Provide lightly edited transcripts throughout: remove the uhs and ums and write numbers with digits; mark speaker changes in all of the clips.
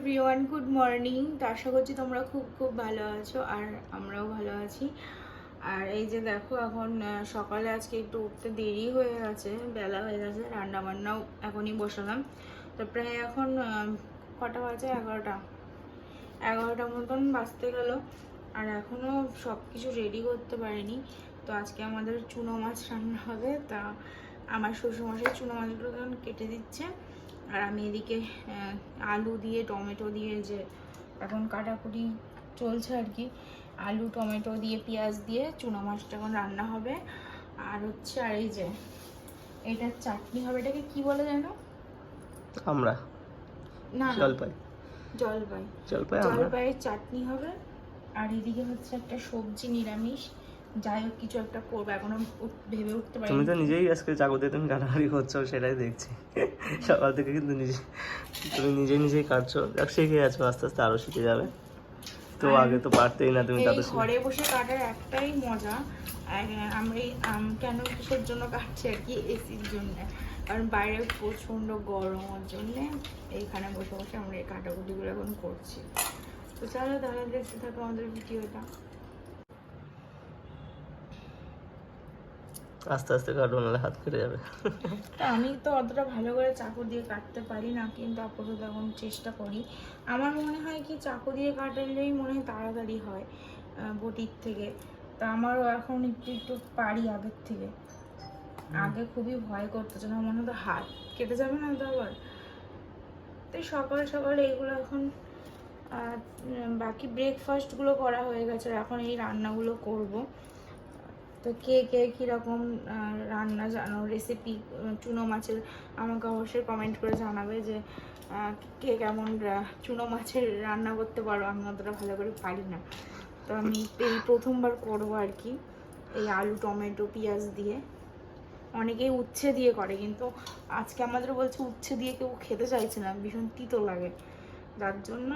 Speaker 1: Everyone, good morning. তো আশা করছি তোমরা খুব খুব ভালো আছো, আর আমরাও ভালো আছি। আর এই যে দেখো, এখন সকালে আজকে একটু উঠতে দেরি হয়ে গেছে, বেলা হয়ে গেছে, রান্না বান্নাও এখনই বসালাম। তো প্রায় এখন কটা বাজে, 11টা মতন বাজতে গেল, আর এখনও সব কিছু রেডি করতে পারিনি। তো আজকে আমাদের চুনো মাছ রান্না হবে। তা আমার শ্বশুরমশাই চুনো মাছগুলো তখন কেটে দিচ্ছে, আর আমি এদিকে আলু দিয়ে টমেটো দিয়ে যে এখন কাটাকুটি চলছে আর কি, আলু টমেটো দিয়ে পেঁয়াজ দিয়ে চুনো মাছটা এখন রান্না হবে। আর হচ্ছে, আর এই যে এটার চাটনি হবে, এটাকে কি বলে জানো?
Speaker 2: আমরা
Speaker 1: না,
Speaker 2: জলপাই
Speaker 1: জলপাই।
Speaker 2: জলপাই আমরা
Speaker 1: জলপাইয়ের চাটনি হবে। আর এদিকে হচ্ছে একটা সবজি নিরামিষ, যাই হোক কিছু একটা করবো, এখনো ভেবে উঠতে পারি।
Speaker 2: তুমি তো নিজেই আজকে চাকু দিয়ে তুমি কাটাকাটি করছো, সেটাই দেখছি সকাল থেকে কিন্তু তুমি নিজেই কাটছো, দেখ শিখে গেছো, আস্তে আস্তে আরো শিখে যাবে। তো আগে তো পারতেই না তুমি, তাতে
Speaker 1: ঘরে বসে কাটার একটাই মজা। আমরা কেন কিসের জন্য কাটছি আর কি, এসির জন্য। কারণ বাইরে প্রচণ্ড গরমের জন্যে এইখানে বসে বসে আমরা এই কাটাকুটিগুলো এখন করছি। তো চলো তাহলে দেখতে থাকো আমাদের ভিডিওটা।
Speaker 2: আস্তে আস্তে কাটো, নাহলে হাত কেটে যাবে।
Speaker 1: তা আমি তো অতটা ভালো করে চাকু দিয়ে কাটতে পারি না, কিন্তু আপাতত এখন চেষ্টা করি। আমার মনে হয় কি, চাকু দিয়ে কাটলেই মনে হয় তাড়াতাড়ি হয় বটির থেকে। তা আমারও এখন একটু একটু পারি আগের থেকে। আগে খুবই ভয় করতো, যেন মনে হতো হাত কেটে যাবে না তো আবার। তাই সকাল সকাল এইগুলো এখন বাকি ব্রেকফাস্টগুলো করা হয়ে গেছে, আর এখন এই রান্নাগুলো করব। তো কে কে কীরকম রান্না জানো, রেসিপি চুনো মাছের, আমাকে অবশ্যই কমেন্ট করে জানাবে যে কে কেমন চুনো মাছের রান্না করতে পারো। আমি অতটা ভালো করে পারি না, তো আমি এই প্রথমবার করবো আর কি, এই আলু টমেটো পেঁয়াজ দিয়ে। অনেকেই উচ্ছে দিয়ে করে, কিন্তু আজকে আমাদের বলছে উচ্ছে দিয়ে কেউ খেতে চাইছে না, ভীষণ তিতো লাগে। যার জন্য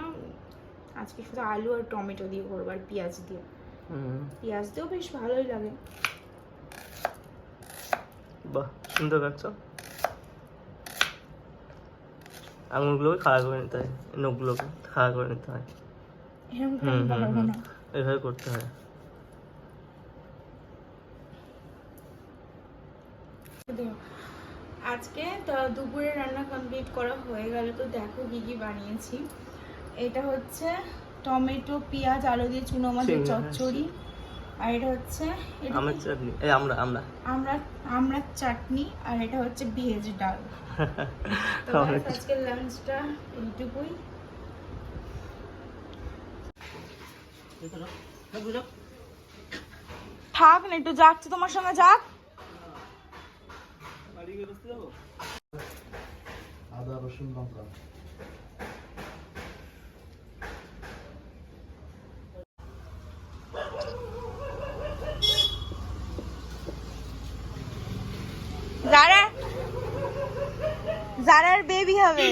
Speaker 1: আজকে শুধু আলু আর টমেটো দিয়ে করবো, আর পেঁয়াজ দিয়ে। পেঁয়াজ দিয়েও বেশ ভালোই লাগে।
Speaker 2: বাহ, সুন্দর কাটছো। আঙুলগুলোকে খাড়া করে নিতে হয়, নখগুলোকে খাড়া করে নিতে হয়। এইভাবে করতে হয়।
Speaker 1: আজকে তো দুপুরে রান্না কমপ্লিট করা হয়ে গেল। তো দেখো কি কি বানিয়েছি। এটা হচ্ছে টমেটো পেঁয়াজ আলু দিয়ে চুনো মাছের চচ্চড়ি, আর এটা হচ্ছে
Speaker 2: আমের চাটনি, এই আমরা আমরা
Speaker 1: আমরা চাটনি, আর এটা হচ্ছে ভেজ ডাল। তো আজকের লাঞ্চটা এইটুকুই। থাক না, একটু যাচ্ছে তোমার সঙ্গে, যাক।
Speaker 3: আদা রসুন লঙ্কা
Speaker 1: যারার বেবি হবে।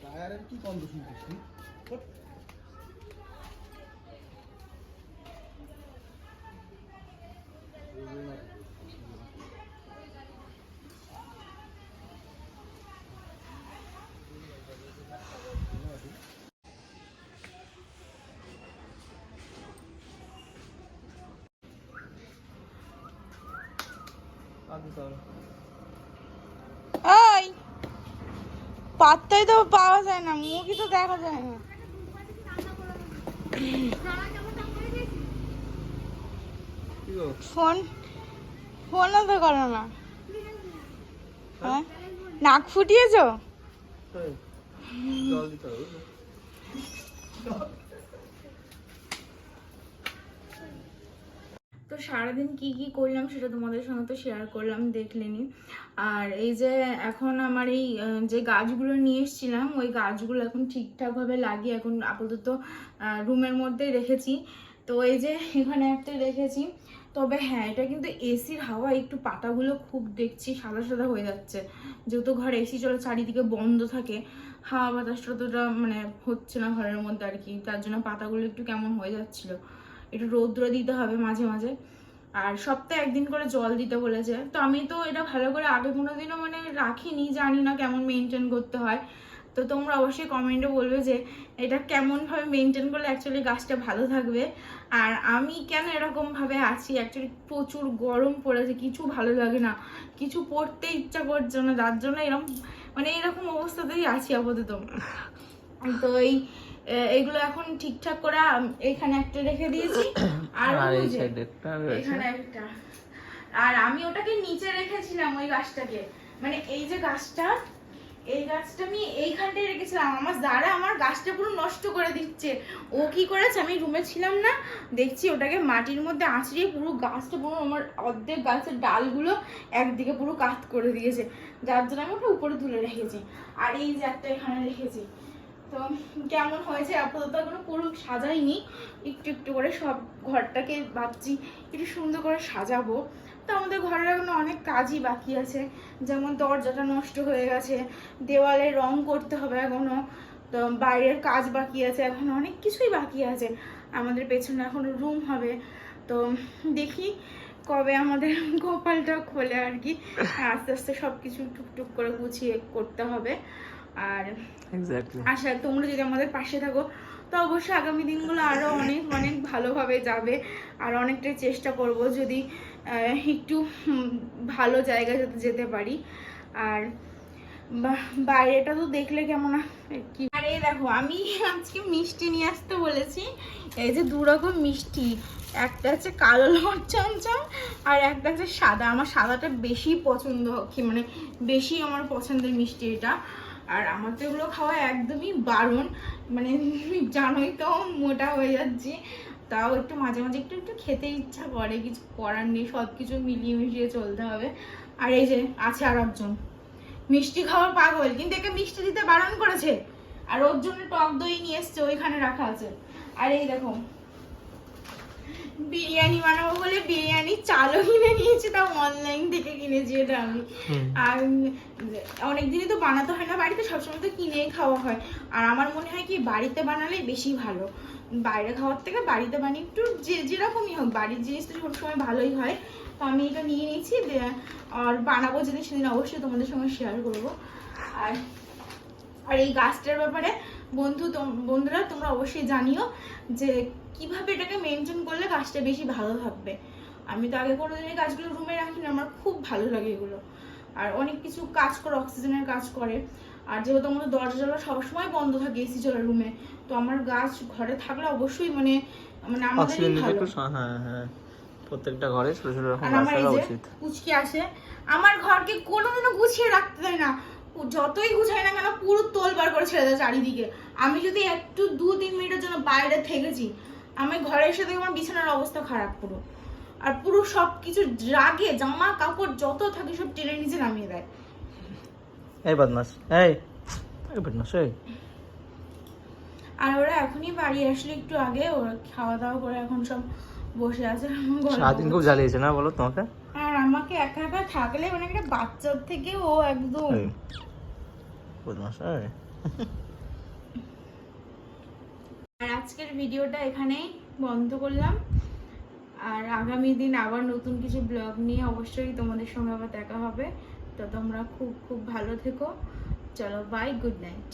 Speaker 3: টায়ারের কি গন্ধ শুনতেছি?
Speaker 1: ওই পাত্তাই তো পাওয়া যায় না, মুখই তো দেখা যায় না। ফোন ফোনও তো করো না। হ্যাঁ, নাক ফুটিয়েছো? তো সারাদিন কি কি করলাম সেটা তোমাদের সঙ্গে তো শেয়ার করলাম, দেখলেনি। আর এই যে এখন আমার এই যে গাছগুলো নিয়ে এসেছিলাম, ওই গাছগুলো এখন ঠিকঠাকভাবে লাগিয়ে এখন আপাতত রুমের মধ্যে রেখেছি। তো এই যে এখানে একটা রেখেছি, তবে হ্যাঁ, এটা কিন্তু এসির হাওয়া একটু পাতাগুলো খুব দেখছি সাদা সাদা হয়ে যাচ্ছে, যেহেতু ঘরে এসি চলে চারিদিকে বন্ধ থাকে, হাওয়া বাতাসটা অতটা মানে হচ্ছে না ঘরের মধ্যে আর কি, তার জন্য পাতাগুলো একটু কেমন হয়ে যাচ্ছিল। একটু রৌদ্র দিতে হবে মাঝে মাঝে, আর সপ্তাহে একদিন করে জল দিতে বলেছে। তো আমি তো এটা ভালো করে আগে কোনোদিনও মানে রাখিনি, জানি না কেমন মেনটেন করতে হয়। তো তোমরা অবশ্যই কমেন্টে বলবে যে এটা কেমনভাবে মেনটেন করলে অ্যাকচুয়ালি গাছটা ভালো থাকবে। আর আমি কেন এরকমভাবে আছি, অ্যাকচুয়ালি প্রচুর গরম পড়েছে, কিছু ভালো লাগে না, কিছু পড়তে ইচ্ছা করছে না, যার জন্য এরকম মানে এরকম অবস্থাতেই আছি আপাতত। তো এইগুলো এখন ঠিকঠাক করে এখানে একটা রেখে দিয়েছি, আর
Speaker 2: এই সাইডে একটা রয়েছে,
Speaker 1: এখানে একটা। আর আমি ওটাকে নিচে রেখেছিলাম ওই গাছটাকে, মানে এই যে গাছটা, এই গাছটা আমি এইখানটায় রেখেছিলাম। আমার দ্বারা আমার গাছটা পুরো নষ্ট করে দিচ্ছে। ও কি করেছে, আমি রুমে ছিলাম না, দেখছি ওটাকে মাটির মধ্যে আঁচড়িয়ে পুরো গাছটা, পুরো আমার অর্ধেক গাছের ডালগুলো একদিকে পুরো কাত করে দিয়েছে, যার জন্য আমি ওটা উপরে তুলে রেখেছি। আর এই যে একটা এখানে রেখেছি। তো কেমন হয়েছে আপাতত এখনো পুরো সাজাইনি, একটু একটু করে সব ঘরটাকে ভাবছি একটু সুন্দর করে সাজাবো। তো আমাদের ঘরের এখনো অনেক কাজই বাকি আছে, যেমন দরজাটা নষ্ট হয়ে গেছে, দেওয়ালে রং করতে হবে এখনো, তো বাইরের কাজ বাকি আছে, এখন অনেক কিছুই বাকি আছে। আমাদের পেছনে এখনো রুম হবে, তো দেখি কবে আমাদের কপালটা খোলে আর কি। আস্তে আস্তে সবকিছু টুকটুক করে গুছিয়ে করতে হবে। আর আশা তোমরা যদি আমাদের পাশে থাকো তো অবশ্যই আগামী দিনগুলো আরো অনেক অনেক ভালোভাবে যাবে। আর অনেকটাই চেষ্টা করব যদি একটু ভালো জায়গায় যাতে যেতে পারি। আর বাইরেটা তো দেখলে কেমন কি। আর এই দেখো, আমি আজকে মিষ্টি নিয়ে আসতে বলেছি, এই যে 2 রকম মিষ্টি, একটা হচ্ছে কালো লবণ চমচম আর একটা হচ্ছে সাদা। আমার সাদাটা বেশি পছন্দ, কি মানে বেশি আমার পছন্দের মিষ্টি এটা। আর আমার তো এগুলো খাওয়া একদমই বারণ, মানে জানোই তো মোটা হয়ে যাচ্ছি, তাও একটু মাঝে মাঝে একটু একটু খেতে ইচ্ছা করে, কিছু করার নেই, সব কিছু মিলিয়ে মিশিয়ে চলতে হবে। আর এই যে আছে আর একজন মিষ্টি খাওয়ার পাগল, কিন্তু একে মিষ্টি দিতে বারণ করেছে, আর ওর জন্য টক দই নিয়ে এসছে, ওইখানে রাখা আছে। আর এই দেখো বিরিয়ানি বানাবো বলে বিরিয়ানি চালও কিনে নিয়েছি, তাও অনলাইন থেকে কিনেছি এটা আমি। আর অনেকদিনই তো বানাতে হয় না বাড়িতে, সবসময় তো কিনেই খাওয়া হয়। আর আমার মনে হয় কি বাড়িতে বানালে বেশি ভালো, বাইরে খাওয়ার থেকে বাড়িতে বানিয়ে একটু যেরকমই হোক বাড়ির জিনিস তো সবসময় ভালোই হয়। তো আমি এটা নিয়ে নিয়েছি, আর বানাবো যদি সেদিন অবশ্যই তোমাদের সঙ্গে শেয়ার করবো। আর এই গাছটার ব্যাপারে বন্ধুরা তোমরা অবশ্যই জানিও যে কিভাবে এটাকে মেনটেন করলে গাছটা বেশি ভালো থাকবে। আমি তো আগে কোনোদিন এই গাছগুলো রুমে রাখি না, আমার খুব ভালো লাগে এগুলো। আর অনেক কিছু কাজ করে, অক্সিজেনের কাজ করে। আর যেহেতু আমাদের দরজা জানলা সবসময় বন্ধ থাকে এসি চলে রুমে, তো আমার গাছ ঘরে থাকলে অবশ্যই মানে আমাদেরই ভালো।
Speaker 2: হ্যাঁ, প্রত্যেকটা ঘরে ছোট ছোট রকম
Speaker 1: আর
Speaker 2: গাছ
Speaker 1: আমার এই
Speaker 2: থাকা
Speaker 1: যে
Speaker 2: উচিত।
Speaker 1: কুচকি আসে, আমার ঘরকে কোনোদিনও গুছিয়ে রাখতে দেয় না, যতই গুছাই না কেন পুরো তোলবার করে ছেড়ে দেয় চারিদিকে। আমি যদি একটু 2-3 মিনিটের জন্য বাইরে থেকেছি, আমি ঘরে এসে দেখি আমার বিছানার অবস্থা খারাপ পুরো, আর পুরো সবকিছু রাগে জামা কাপড় যত থাকে সব টেনে নিচে নামিয়ে দেয়।
Speaker 2: এই বদমাস, এই বদমাস।
Speaker 1: আর ওরা এখনই বাড়ি আসলে একটু আগে, ওরা খাওয়া দাওয়া করে এখন সব বসে আছে।
Speaker 2: সারাদিন খুব জ্বালিয়েছে না বলো তোমাকে?
Speaker 1: আর আমাকে একা একা থাকলে মানে একটা বাচ্চার থেকে ও একদম
Speaker 2: বদমাস।
Speaker 1: আর আজকের ভিডিওটা এখানেই বন্ধ করলাম। আর আগামী দিন আবার নতুন কিছু ব্লগ নিয়ে অবশ্যই তোমাদের সঙ্গে আবার দেখা হবে। তো তোমরা খুব খুব ভালো থেকো। চলো বাই, গুড নাইট।